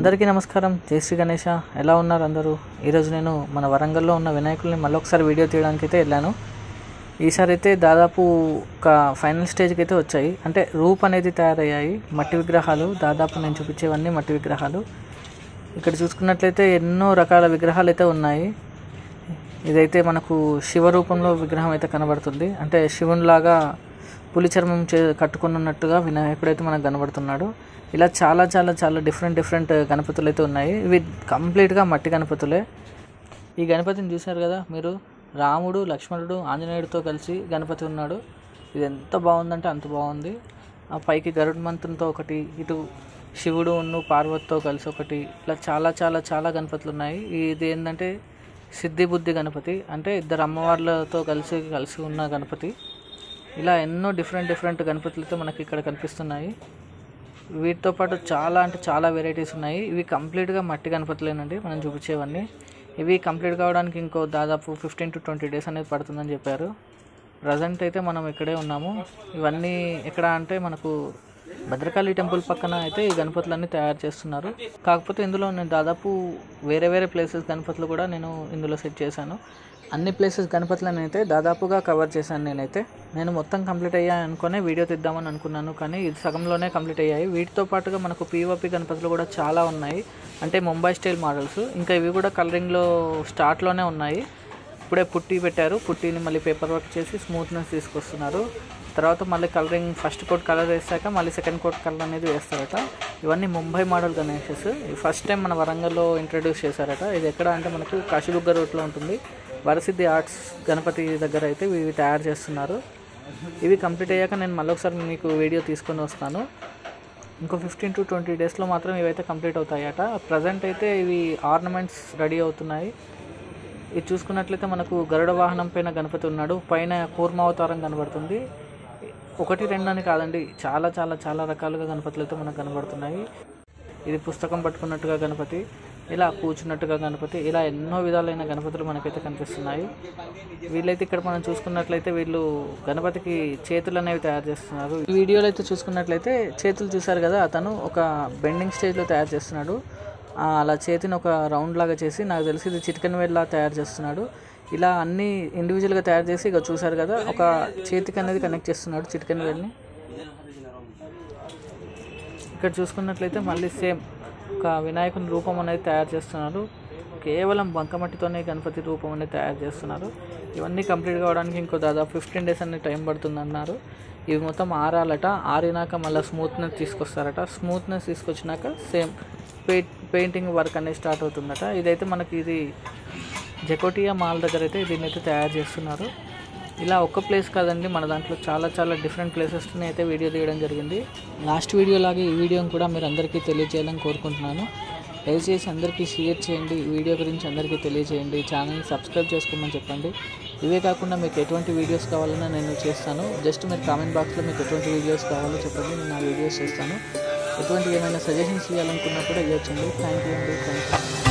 అందరికీ నమస్కారం. జై శ్రీ గణేష. ఎలా ఉన్నారు అందరూ? ఈరోజు నేను మన వరంగల్లో ఉన్న వినాయకుల్ని మళ్ళీ ఒకసారి వీడియో తీయడానికి అయితే వెళ్ళాను. ఈసారి అయితే దాదాపు ఒక ఫైనల్ స్టేజ్కి అయితే వచ్చాయి. అంటే రూప్ అనేది తయారయ్యాయి. మట్టి విగ్రహాలు, దాదాపు నేను చూపించేవన్నీ మట్టి విగ్రహాలు. ఇక్కడ చూసుకున్నట్లయితే ఎన్నో రకాల విగ్రహాలు అయితే ఉన్నాయి. ఇదైతే మనకు శివ రూపంలో విగ్రహం అయితే కనబడుతుంది. అంటే శివునిలాగా పులి చర్మం కట్టుకున్నట్టుగా వినాయకుడు అయితే మనకు కనబడుతున్నాడు. ఇలా చాలా చాలా చాలా డిఫరెంట్ గణపతులు అయితే ఉన్నాయి. ఇవి కంప్లీట్గా మట్టి గణపతులే. ఈ గణపతిని చూశారు కదా మీరు, రాముడు, లక్ష్మణుడు, ఆంజనేయుడితో కలిసి గణపతి ఉన్నాడు. ఇది ఎంత బాగుందంటే అంత బాగుంది. ఆ పైకి గరుడ మంత్రంతో ఒకటి, ఇటు శివుడు పార్వతితో కలిసి ఒకటి, ఇలా చాలా చాలా చాలా గణపతులు ఉన్నాయి. ఇది ఏంటంటే సిద్ధి బుద్ధి గణపతి, అంటే ఇద్దరు అమ్మవార్లతో కలిసి ఉన్న గణపతి. ఇలా ఎన్నో డిఫరెంట్ గణపతులతో మనకి ఇక్కడ కనిపిస్తున్నాయి. వీటితో పాటు చాలా అంటే చాలా వెరైటీస్ ఉన్నాయి. ఇవి కంప్లీట్గా మట్టి గణపతులేనండి మనం చూపించేవన్నీ. ఇవి కంప్లీట్ కావడానికి ఇంకో దాదాపు 15 to 20 days అనేది పడుతుందని చెప్పారు. ప్రజెంట్ అయితే మనం ఇక్కడే ఉన్నాము. ఇవన్నీ ఎక్కడ అంటే మనకు భద్రకాళి టెంపుల్ పక్కన అయితే ఈ గణపతులన్నీ తయారు చేస్తున్నారు. కాకపోతే ఇందులో నేను దాదాపు వేరే ప్లేసెస్ గణపతులు కూడా నేను ఇందులో సెట్ చేశాను. అన్ని ప్లేసెస్ గణపతులను అయితే దాదాపుగా కవర్ చేశాను. నేను మొత్తం కంప్లీట్ అయ్యాయి అనుకునే వీడియో తీద్దామని అనుకున్నాను, కానీ ఇది సగంలోనే కంప్లీట్ అయ్యాయి. వీటితో పాటుగా మనకు పిఓపి గణపతులు కూడా చాలా ఉన్నాయి. అంటే ముంబై స్టైల్ మోడల్స్. ఇంకా ఇవి కూడా కలరింగ్లో స్టార్ట్లోనే ఉన్నాయి. ఇప్పుడే పుట్టి పెట్టారు. పుట్టిని మళ్ళీ పేపర్ వర్క్ చేసి స్మూత్నెస్ తీసుకొస్తున్నారు. తర్వాత మళ్ళీ కలరింగ్ ఫస్ట్ కోట్ కలర్ వేసాక మళ్ళీ సెకండ్ కోట్ కలర్ అనేది వేస్తారట. ఇవన్నీ Mumbai model Ganeshes. First time మన వరంగల్లో ఇంట్రడ్యూస్ చేశారట. ఇది ఎక్కడ అంటే మనకు కాశీబుగ్గ రోడ్లో ఉంటుంది. వరసిద్ధి ఆర్ట్స్ గణపతి దగ్గర అయితే ఇవి తయారు చేస్తున్నారు. ఇవి కంప్లీట్ అయ్యాక నేను మళ్ళీ ఒకసారి మీకు వీడియో తీసుకొని వస్తాను. ఇంకో 15 to 20 daysలో మాత్రం ఇవైతే కంప్లీట్ అవుతాయట. ప్రజెంట్ అయితే ఇవి ఆర్నమెంట్స్ రెడీ అవుతున్నాయి. ఇది చూసుకున్నట్లయితే మనకు గరుడ వాహనం పైన గణపతి ఉన్నాడు. పైన కూర్మావతారం కనబడుతుంది. 1, 2 అని కాదండి, చాలా చాలా చాలా రకాలుగా గణపతులు అయితే మనకు కనబడుతున్నాయి. ఇది పుస్తకం పట్టుకున్నట్టుగా గణపతి, ఇలా కూర్చున్నట్టుగా గణపతి, ఇలా ఎన్నో విధాలైన గణపతులు మనకైతే కనిపిస్తున్నాయి. వీళ్ళైతే ఇక్కడ మనం చూసుకున్నట్లయితే వీళ్ళు గణపతికి చేతులు అనేవి తయారు చేస్తున్నారు. ఈ వీడియోలో అయితే చూసుకున్నట్లయితే చేతులు చూసారు కదా, అతను ఒక బెండింగ్ స్టేజ్లో తయారు చేస్తున్నాడు. అలా చేతిని ఒక రౌండ్ లాగా చేసి, నాకు తెలిసి ఇది చిటికెన్ వేల్ లాగా తయారు చేస్తున్నాడు. ఇలా అన్నీ ఇండివిజువల్గా తయారు చేసి ఇక చూసారు కదా, ఒక చేతికి అనేది కనెక్ట్ చేస్తున్నాడు చిటికెన్ వేల్ని. ఇక్కడ చూసుకున్నట్లయితే మళ్ళీ సేమ్ ఒక వినాయకుని రూపం అనేది తయారు చేస్తున్నారు. కేవలం బంకమట్టితోనే గణపతి రూపం అనేది తయారు చేస్తున్నారు. ఇవన్నీ కంప్లీట్ కావడానికి ఇంకో దాదాపు 15 days అనేది టైం పడుతుంది అన్నారు. ఇవి మొత్తం ఆరాలట. ఆరినాక మళ్ళీ స్మూత్నెస్ తీసుకొస్తారట. స్మూత్నెస్ తీసుకొచ్చినాక సేమ్ పెయింటింగ్ వర్క్ అనేది స్టార్ట్ అవుతుందట. ఇదైతే మనకి ఇది జకోటియా మాల్ దగ్గర అయితే దీన్ని అయితే తయారు చేస్తున్నారు. ఇలా ఒక్క ప్లేస్ కాదండి, మన దాంట్లో చాలా చాలా డిఫరెంట్ ప్లేసెస్ని అయితే వీడియో తీయడం జరిగింది. లాస్ట్ వీడియో లాగే ఈ వీడియోని కూడా మీరు అందరికీ తెలియజేయాలని కోరుకుంటున్నాను. దయచేసి అందరికీ షేర్ చేయండి, వీడియో గురించి అందరికీ తెలియజేయండి, ఛానల్ని సబ్స్క్రైబ్ చేసుకోమని చెప్పండి. ఇవే కాకుండా మీకు ఎటువంటి వీడియోస్ కావాలన్నా నేను చేస్తాను. జస్ట్ మీరు కామెంట్ బాక్స్లో మీకు ఎటువంటి వీడియోస్ కావాలో చెప్పండి, నేను ఆ వీడియోస్ చేస్తాను. ఎటువంటి ఏమైనా సజెషన్స్ ఇవ్వాలనుకున్నా కూడా ఇవ్వచ్చండి. థ్యాంక్ యూ అండి.